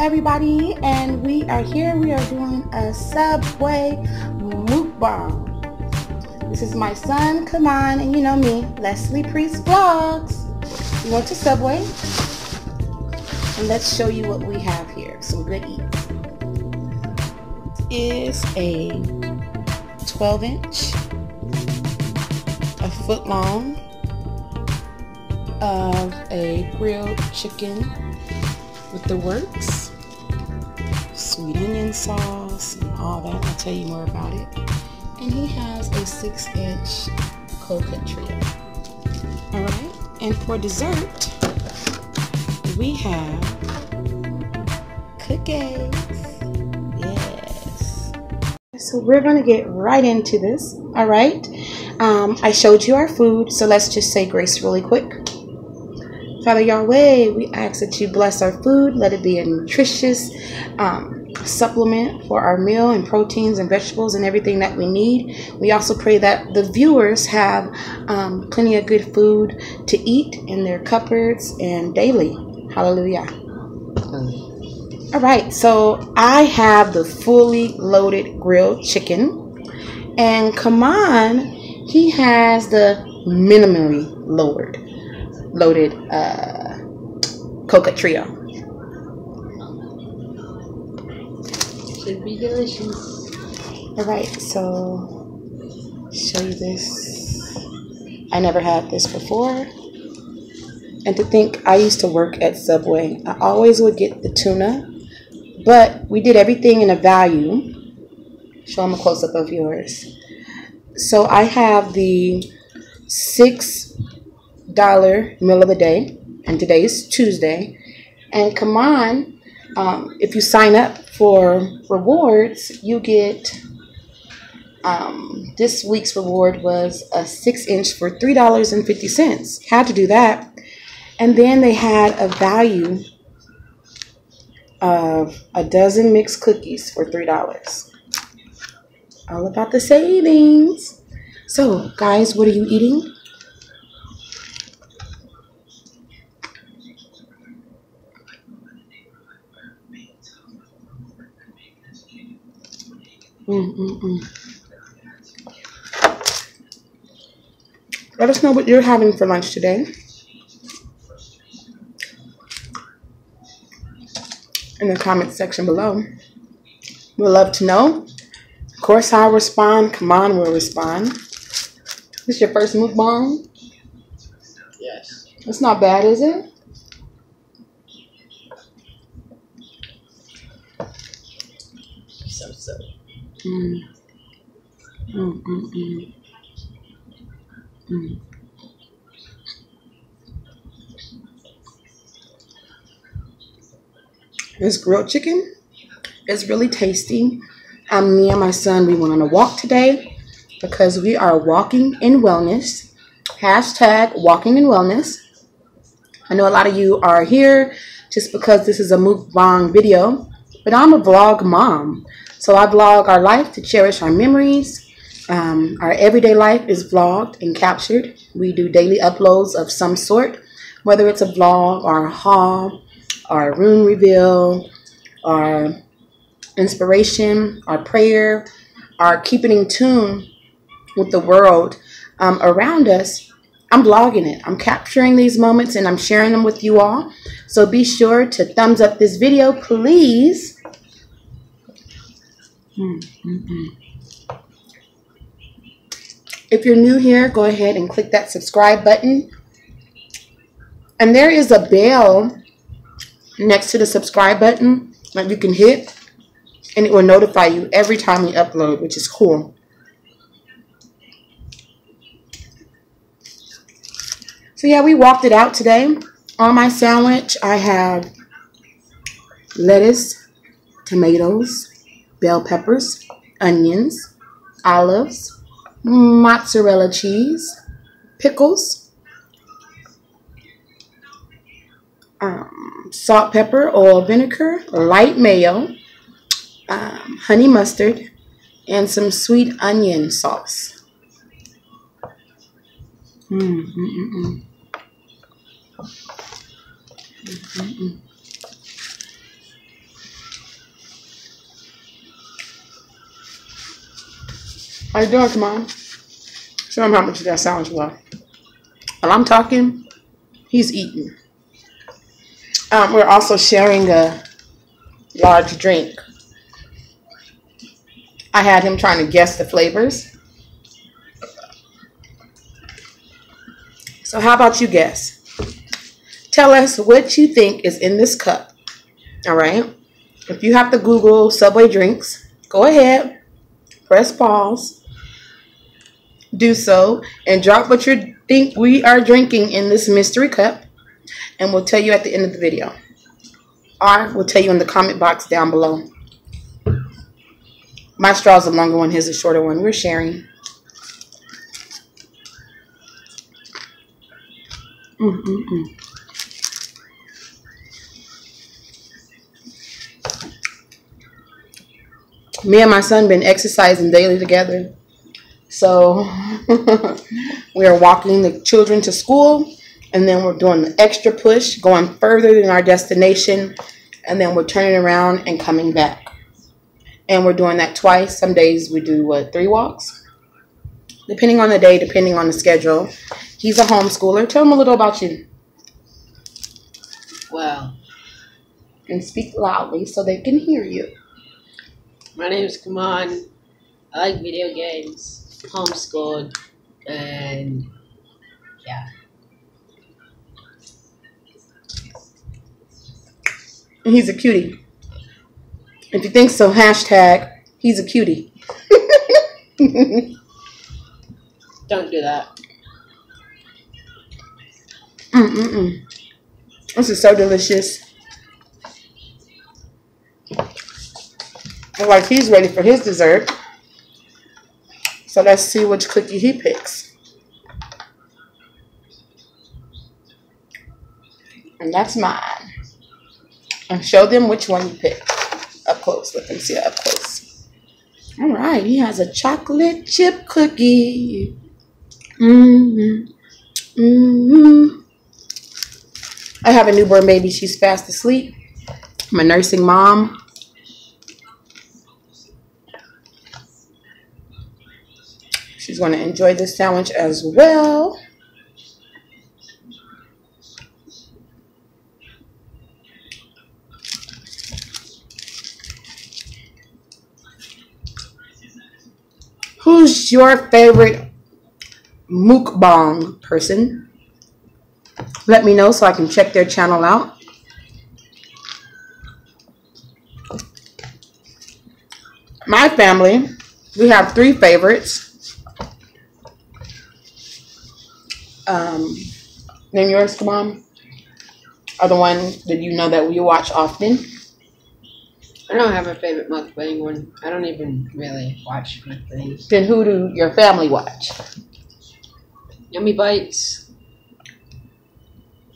everybody, and we are here. We are doing a Subway mukbang. This is my son, come on, and you know me, Leslie Priest Vlogs. We went to Subway, and let's show you what we have here. Some good eats. This is a 12-inch, a foot long of a grilled chicken with the works, sweet onion sauce and all that. I'll tell you more about it. And he has a 6-inch coconut trio. Alright, and for dessert we have cookies. Yes. So we're gonna get right into this. Alright. I showed you our food, so let's just say grace really quick. Father Yahweh, we ask that you bless our food. Let it be a nutritious supplement for our meal and proteins and vegetables and everything that we need. We also pray that the viewers have plenty of good food to eat in their cupboards and daily. Hallelujah. All right, so I have the fully loaded grilled chicken, and Kaman, he has the minimally loaded coconut trio. Should be delicious. All right, so show you this. I never had this before, and to think I used to work at Subway, I always would get the tuna, but we did everything in a value. Show them a close-up of yours. So I have the $6 meal of the day, and today is Tuesday. And come on, if you sign up for rewards, you get this week's reward was a 6-inch for $3.50. Had to do that. And then they had a value of a dozen mixed cookies for $3. All about the savings. So guys, what are you eating? Let us know what you're having for lunch today in the comment section below. We'd love to know. Of course, I'll respond. Come on, we'll respond. This is your first mukbang? Yes. It's not bad, is it? So. This grilled chicken is really tasty. Me and my son, we went on a walk today because we are walking in wellness. Hashtag walking in wellness. I know a lot of you are here just because this is a mukbang video, but I'm a vlog mom. So I vlog our life to cherish our memories. Our everyday life is vlogged and captured. We do daily uploads of some sort, whether it's a vlog or a haul, or a room reveal, or inspiration, or prayer, or keeping in tune with the world around us. I'm vlogging it. I'm capturing these moments and I'm sharing them with you all. So be sure to thumbs up this video, please. If you're new here, go ahead and click that subscribe button. And there is a bell next to the subscribe button that you can hit, and it will notify you every time we upload, which is cool. So yeah, we walked it out today. On my sandwich, I have lettuce, tomatoes, bell peppers, onions, olives, mozzarella cheese, pickles, salt, pepper, oil, vinegar, light mayo, honey mustard, and some sweet onion sauce. How you doing, come on? Show him how much that sandwich was. While I'm talking, he's eating. We're also sharing a large drink. I had him trying to guess the flavors. So how about you guess? Tell us what you think is in this cup. All right? If you have to Google Subway drinks, go ahead. Press pause. Do so. And drop what you think we are drinking in this mystery cup. And we'll tell you at the end of the video. Or we'll tell you in the comment box down below. My straw is a longer one. His is a shorter one. We're sharing. Me and my son been exercising daily together. So we are walking the children to school. And then we're doing the extra push, going further than our destination. And then we're turning around and coming back. And we're doing that twice. Some days we do, 3 walks? Depending on the day, depending on the schedule. He's a homeschooler. Tell him a little about you. Well. And speak loudly so they can hear you. My name is Kaman. I like video games. Homeschooled. And yeah. And he's a cutie. If you think so, hashtag, he's a cutie. Don't do that. This is so delicious. And like he's ready for his dessert. So let's see which cookie he picks. And that's mine. And show them which one you picked. Up close. Let them see it up close. All right. He has a chocolate chip cookie. I have a newborn baby. She's fast asleep. I'm a nursing mom. She's going to enjoy this sandwich as well. Who's your favorite Mukbang person? Let me know so I can check their channel out. My family, we have 3 favorites. Name yours, Mom. Are the one that you know that we watch often? I don't have a favorite mukbang one. I don't even really watch mukbangs. Then who do your family watch? Yummy Bites.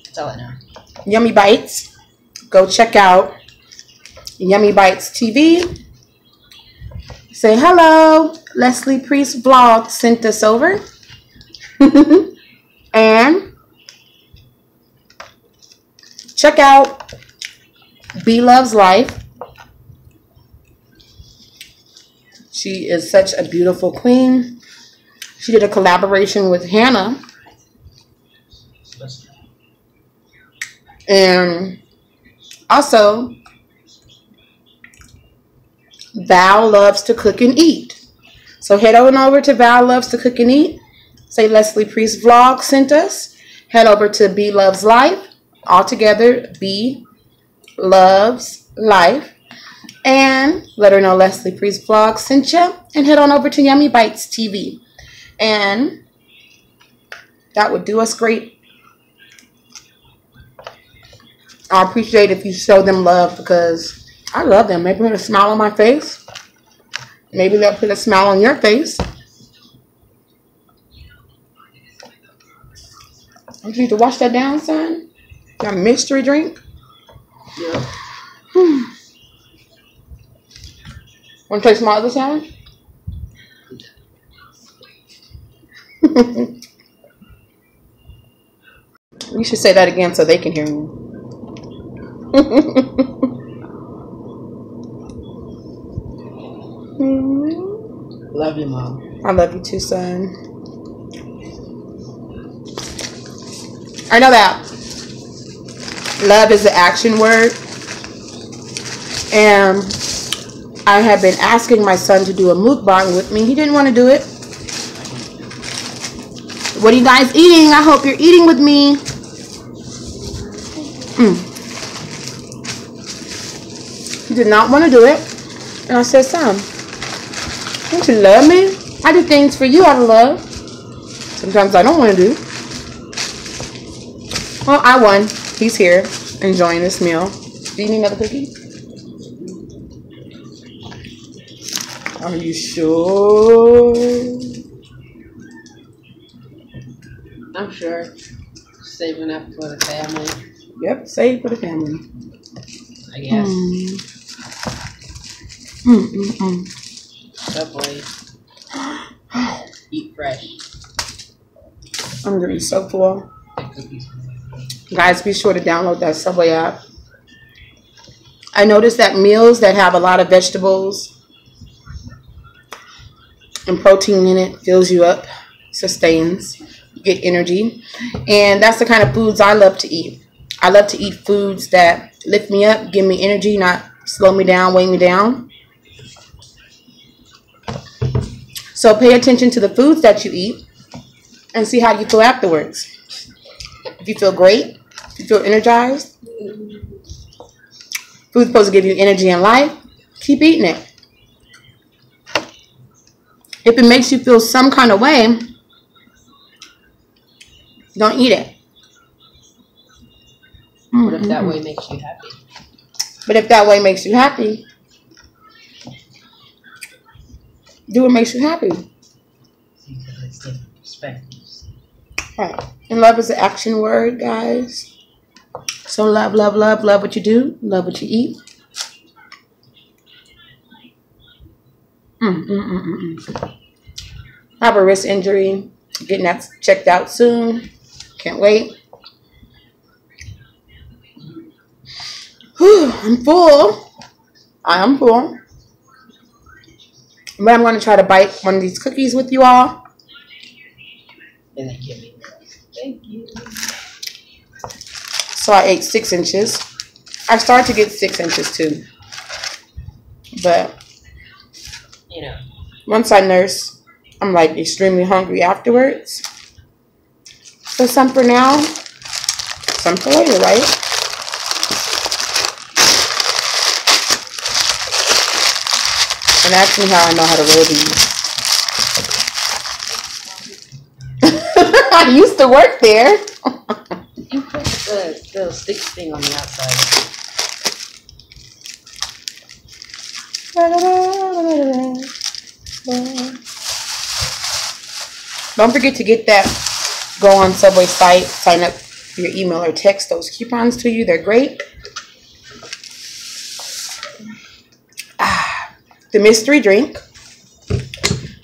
That's all I know. Yummy Bites. Go check out Yummy Bites TV. Say hello. Leslie Priest Vlog sent us over. And check out B Loves Life. She is such a beautiful queen. She did a collaboration with Hannah. And also, Val Loves to Cook and Eat. So head on over to Val Loves to Cook and Eat. Say Leslie Priest Vlog sent us. Head over to B Loves Life. All together, B Loves Life. And let her know Leslie Priest Vlog sent you. And head on over to Yummy Bites TV. And that would do us great. I appreciate if you show them love because I love them. Maybe put a smile on my face. Maybe they'll put a smile on your face. You need to wash that down, son. Got a mystery drink? Yeah. Want to taste my other sandwich? You should say that again so they can hear me. Love you, Mom. I love you too, son. I know that love is the action word. And I have been asking my son to do a mukbang with me. He didn't want to do it. What are you guys eating? I hope you're eating with me. He did not want to do it. And I said, son, don't you love me? I do things for you out of love. Sometimes I don't want to do. Well, I won. He's here enjoying this meal. Do you need another cookie? Are you sure? I'm sure. Saving up for the family. Yep, save for the family. I guess. Subway. Eat fresh. I'm gonna be so full. Guys, be sure to download that Subway app. I noticed that meals that have a lot of vegetables and protein in it fills you up, sustains, you get energy. And that's the kind of foods I love to eat. I love to eat foods that lift me up, give me energy, not slow me down, weigh me down. So pay attention to the foods that you eat and see how you feel afterwards. If you feel great, if you feel energized, food's supposed to give you energy in life, keep eating it. If it makes you feel some kind of way, don't eat it. What if that way makes you happy? But if that way makes you happy, do what makes you happy. Because it's different perspectives. Right. And love is an action word, guys. So love, love, love, love what you do, love what you eat. I have a wrist injury. Getting that checked out soon. Can't wait. Whew, I'm full. I am full. But I'm going to try to bite one of these cookies with you all. And then give me. Thank you. So I ate 6 inches. I started to get 6 inches too. But, you know, once I nurse, I'm like extremely hungry afterwards. So some for now, some for later, right? And ask me how I know how to roll these. I used to work there. you put the little stick thing on the outside. Don't forget to get that. Go on Subway site, sign up for your email or text those coupons to you. They're great. The mystery drink.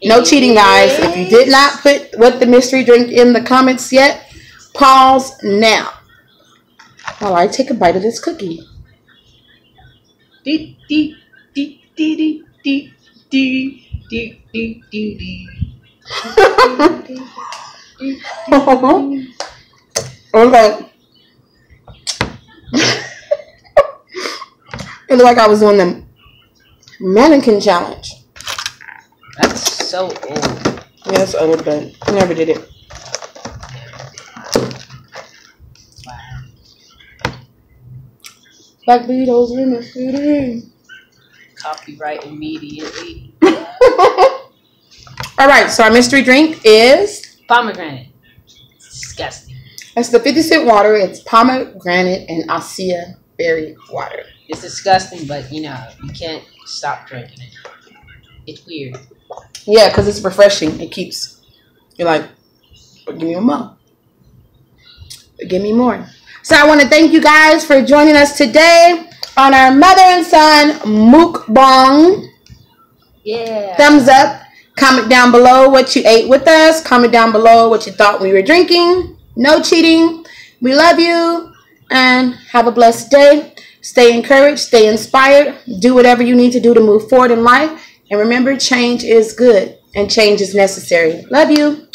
No cheating, guys. If you did not put what the mystery drink in the comments yet, pause now while I take a bite of this cookie. Okay. It looked like I was doing the mannequin challenge. That's so old. Yeah, it's old, but I never did it. Wow. Black Beatles in the city. Copyright immediately. Alright, so our mystery drink is Pomegranate. It's disgusting. That's the 50-cent water. It's pomegranate and acai berry water. It's disgusting, but you know, you can't stop drinking it. It's weird. Yeah, because it's refreshing. It keeps, you're like, give me more. Give me more. So I want to thank you guys for joining us today on our mother and son mukbang. Yeah. Thumbs up. Comment down below what you ate with us. Comment down below what you thought we were drinking. No cheating. We love you. And have a blessed day. Stay encouraged. Stay inspired. Do whatever you need to do to move forward in life. And remember, change is good. and change is necessary. Love you.